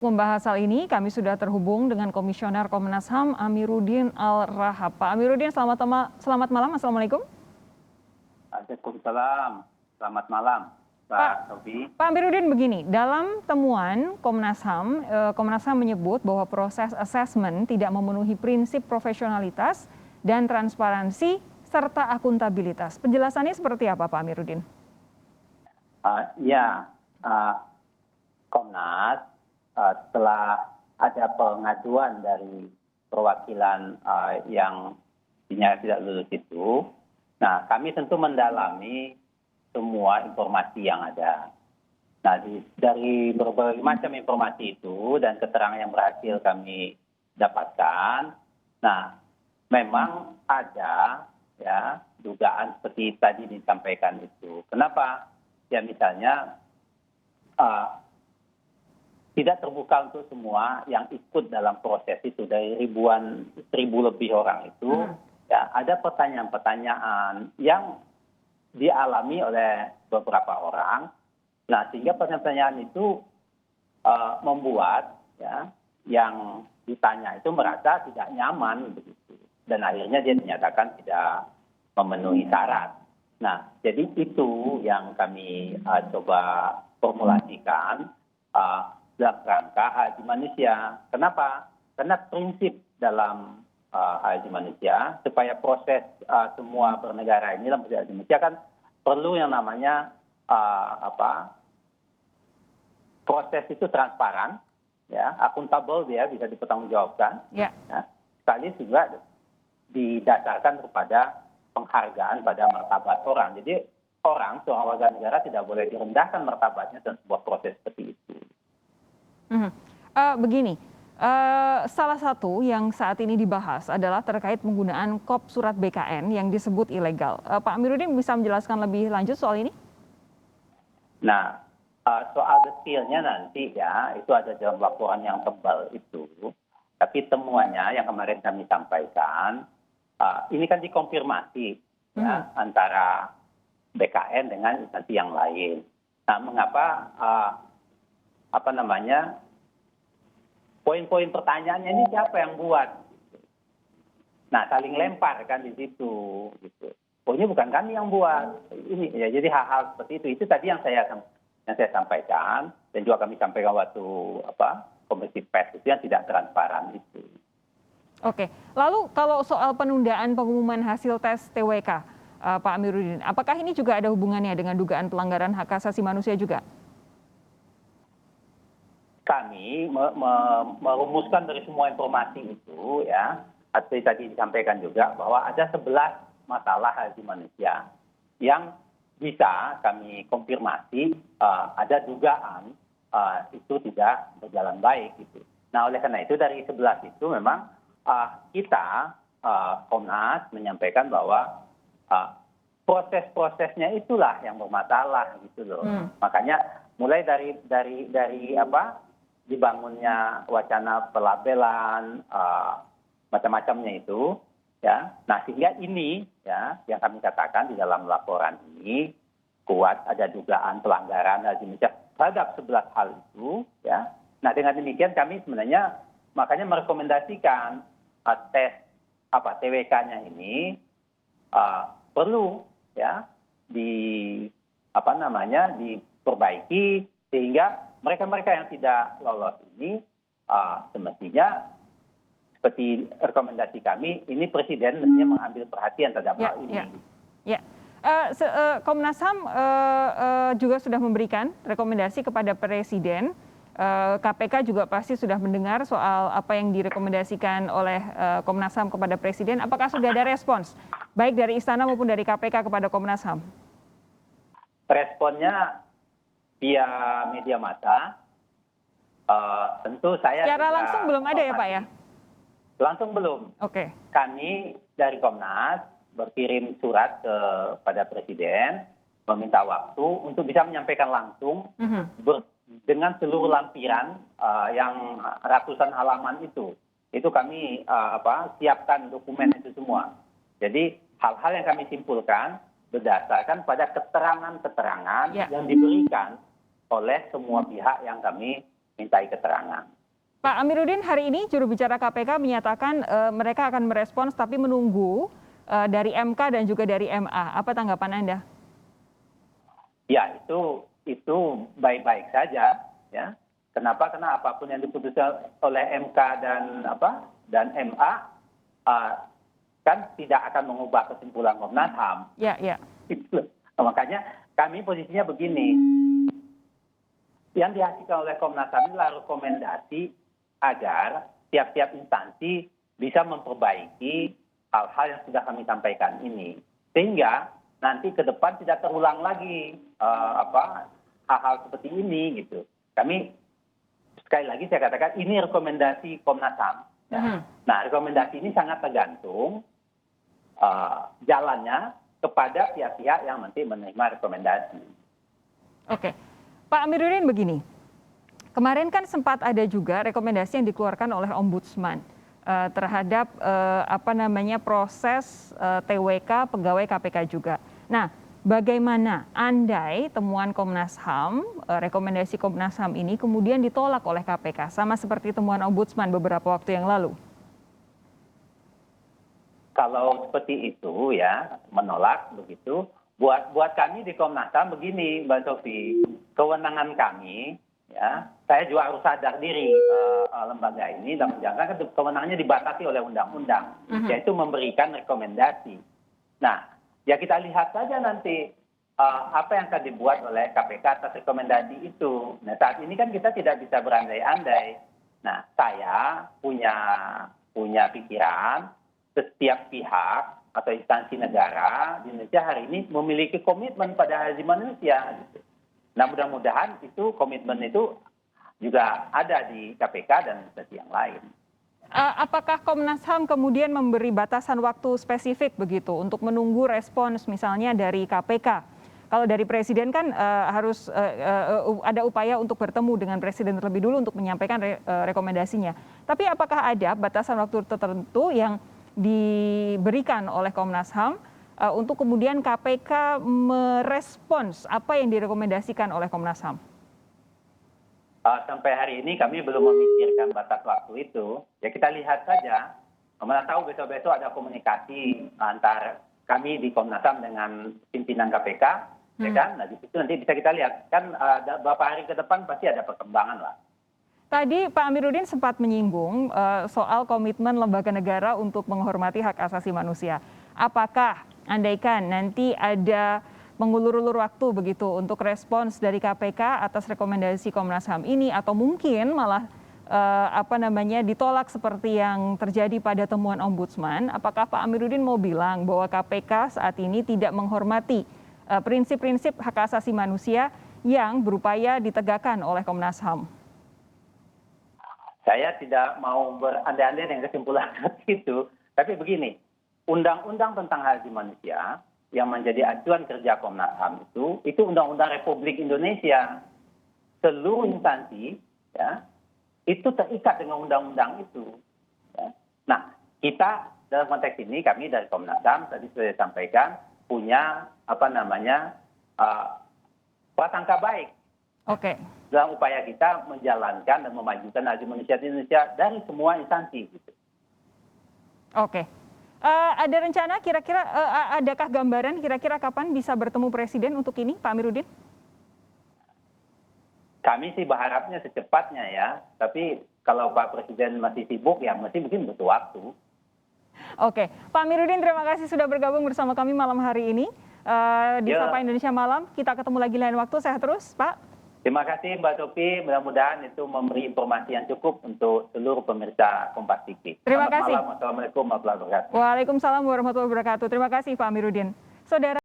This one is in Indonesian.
Membahas hal ini, kami sudah terhubung dengan Komisioner Komnas HAM Amiruddin Al-Rahab. Pak Amiruddin, selamat malam. Assalamualaikum. Waalaikumsalam. Selamat malam, Pak Sofi. Pak Amiruddin, begini, dalam temuan Komnas HAM menyebut bahwa proses asesmen tidak memenuhi prinsip profesionalitas dan transparansi serta akuntabilitas. Penjelasannya seperti apa, Pak Amiruddin? Komnas setelah ada pengaduan dari perwakilan yang dinyatakan tidak lulus itu, nah kami tentu mendalami semua informasi yang ada. Nah dari berbagai macam informasi itu dan keterangan yang berhasil kami dapatkan, nah memang ada ya dugaan seperti tadi disampaikan itu. Kenapa? Ya misalnya tidak terbuka untuk semua yang ikut dalam proses itu dari seribu lebih orang itu, ya ada pertanyaan-pertanyaan yang dialami oleh beberapa orang. Nah sehingga pertanyaan itu membuat ya yang ditanya itu merasa tidak nyaman begitu, dan akhirnya dia dinyatakan tidak memenuhi syarat. Nah jadi itu yang kami coba formulasikan dalam rangka hak asasi manusia. Kenapa? Karena prinsip dalam hak asasi manusia supaya proses semua bernegara ini dalam hak asasi manusia kan perlu yang namanya proses itu transparan, ya, akuntabel, dia bisa dipertanggungjawabkan. Ya. Ya. Sekali juga didasarkan kepada penghargaan pada martabat orang. Jadi seorang warga negara tidak boleh direndahkan martabatnya dalam sebuah proses seperti itu. Begini, salah satu yang saat ini dibahas adalah terkait penggunaan kop surat BKN yang disebut ilegal. Pak Amiruddin bisa menjelaskan lebih lanjut soal ini? Nah, soal detailnya nanti ya, itu ada dalam laporan yang tebal itu. Tapi temuannya yang kemarin kami sampaikan, ini kan dikonfirmasi ya, antara BKN dengan instansi yang lain. Nah, mengapa poin-poin pertanyaannya ini siapa yang buat? Nah, saling lempar kan di situ gitu. Oh, ini bukan kami yang buat. Ini ya, jadi hal-hal seperti itu tadi yang saya sampaikan, dan juga kami sampaikan waktu komisi pers itu yang tidak transparan itu. Oke. Lalu kalau soal penundaan pengumuman hasil tes TWK, Pak Amiruddin, apakah ini juga ada hubungannya dengan dugaan pelanggaran hak asasi manusia juga? Kami merumuskan dari semua informasi itu ya, seperti tadi disampaikan juga bahwa ada 11 masalah hak asasi manusia yang bisa kami konfirmasi ada dugaan itu tidak berjalan baik gitu. Nah oleh karena itu dari 11 itu memang kita Komnas menyampaikan bahwa proses-prosesnya itulah yang bermasalah gitu loh. Makanya mulai dari dibangunnya wacana pelabelan macam-macamnya itu ya. Nah sehingga ini ya yang kami katakan di dalam laporan ini kuat ada dugaan pelanggaran hak asasi manusia terhadap 11 hal itu ya. Nah dengan demikian kami sebenarnya makanya merekomendasikan tes TWK-nya ini perlu ya diperbaiki sehingga mereka yang tidak lolos ini semestinya seperti rekomendasi kami, ini Presiden mestinya mengambil perhatian terhadap hal ini. Komnas HAM juga sudah memberikan rekomendasi kepada Presiden. KPK juga pasti sudah mendengar soal apa yang direkomendasikan oleh Komnas HAM kepada Presiden. Apakah sudah ada respons, baik dari Istana maupun dari KPK kepada Komnas HAM? Responnya via media massa, tentu saya secara langsung belum ada ya Pak ya? Langsung belum. Oke. Kami dari Komnas berkirim surat kepada Presiden meminta waktu untuk bisa menyampaikan langsung dengan seluruh lampiran yang ratusan halaman itu. Itu kami siapkan dokumen itu semua. Jadi hal-hal yang kami simpulkan berdasarkan pada keterangan-keterangan yang diberikan oleh semua pihak yang kami mintai keterangan. Pak Amiruddin, hari ini juru bicara KPK menyatakan mereka akan merespons tapi menunggu dari MK dan juga dari MA. Apa tanggapan Anda? Ya, itu baik-baik saja, ya. Kenapa? Karena apapun yang diputuskan oleh MK dan MA kan tidak akan mengubah kesimpulan Komnas HAM. Ya, ya. Makanya kami posisinya begini. Yang dihasilkan oleh Komnas HAM adalah rekomendasi agar tiap-tiap instansi bisa memperbaiki hal-hal yang sudah kami sampaikan ini. Sehingga nanti ke depan tidak terulang lagi hal-hal seperti ini gitu. Kami sekali lagi saya katakan ini rekomendasi Komnas HAM. Ya. Nah, rekomendasi ini sangat tergantung jalannya kepada pihak-pihak yang nanti menerima rekomendasi. Oke, Pak Amiruddin begini, kemarin kan sempat ada juga rekomendasi yang dikeluarkan oleh Ombudsman terhadap proses TWK pegawai KPK juga. Nah, bagaimana andai temuan Komnas HAM, rekomendasi Komnas HAM ini kemudian ditolak oleh KPK, sama seperti temuan Ombudsman beberapa waktu yang lalu? Kalau seperti itu ya, menolak begitu, buat kami di Komnas HAM begini, Mbak Sofi, kewenangan kami, ya, saya juga harus sadar diri lembaga ini dan menjalankan kewenangannya dibatasi oleh undang-undang, yaitu memberikan rekomendasi. Nah, ya kita lihat saja nanti apa yang akan dibuat oleh KPK atas rekomendasi itu. Nah, saat ini kan kita tidak bisa berandai-andai. Nah, saya punya pikiran setiap pihak atau instansi negara di Indonesia hari ini memiliki komitmen pada hak asasi manusia. Nah, mudah-mudahan itu komitmen itu juga ada di KPK dan instansi yang lain. Apakah Komnas HAM kemudian memberi batasan waktu spesifik begitu untuk menunggu respons misalnya dari KPK? Kalau dari Presiden kan harus ada upaya untuk bertemu dengan Presiden terlebih dulu untuk menyampaikan rekomendasinya. Tapi apakah ada batasan waktu tertentu yang diberikan oleh Komnas HAM untuk kemudian KPK merespons apa yang direkomendasikan oleh Komnas HAM? Sampai hari ini kami belum memikirkan batas waktu itu. Ya kita lihat saja. Mana tahu besok-besok ada komunikasi antara kami di Komnas HAM dengan pimpinan KPK, ya kan? Nah di situ nanti bisa kita lihat. Kan beberapa hari ke depan pasti ada perkembangan lah. Tadi Pak Amiruddin sempat menyinggung soal komitmen lembaga negara untuk menghormati hak asasi manusia. Apakah andaikan nanti ada mengulur-ulur waktu begitu untuk respons dari KPK atas rekomendasi Komnas HAM ini, atau mungkin malah ditolak seperti yang terjadi pada temuan Ombudsman, apakah Pak Amiruddin mau bilang bahwa KPK saat ini tidak menghormati prinsip-prinsip hak asasi manusia yang berupaya ditegakkan oleh Komnas HAM? Saya tidak mau berandai-andai dengan kesimpulan seperti itu. Tapi begini, undang-undang tentang hak asasi manusia yang menjadi acuan kerja Komnas HAM itu undang-undang Republik Indonesia. Seluruh instansi ya, itu terikat dengan undang-undang itu. Ya. Nah, kita dalam konteks ini kami dari Komnas HAM tadi sudah sampaikan punya prasangka baik. Oke. Dalam upaya kita menjalankan dan memajukan hak asasi manusia di Indonesia dari semua instansi. Gitu. Oke. Ada rencana kira-kira, adakah gambaran kira-kira kapan bisa bertemu Presiden untuk ini, Pak Amiruddin? Kami sih berharapnya secepatnya ya. Tapi kalau Pak Presiden masih sibuk ya mungkin butuh waktu. Oke. Pak Amiruddin, terima kasih sudah bergabung bersama kami malam hari ini di Sapa Indonesia Malam. Kita ketemu lagi lain waktu. Sehat terus, Pak. Terima kasih Mbak Sofi, mudah-mudahan itu memberi informasi yang cukup untuk seluruh pemirsa Kompas TV. Terima kasih. Selamat malam, Assalamualaikum warahmatullahi wabarakatuh. Waalaikumsalam warahmatullahi wabarakatuh. Terima kasih Pak Amiruddin. Saudara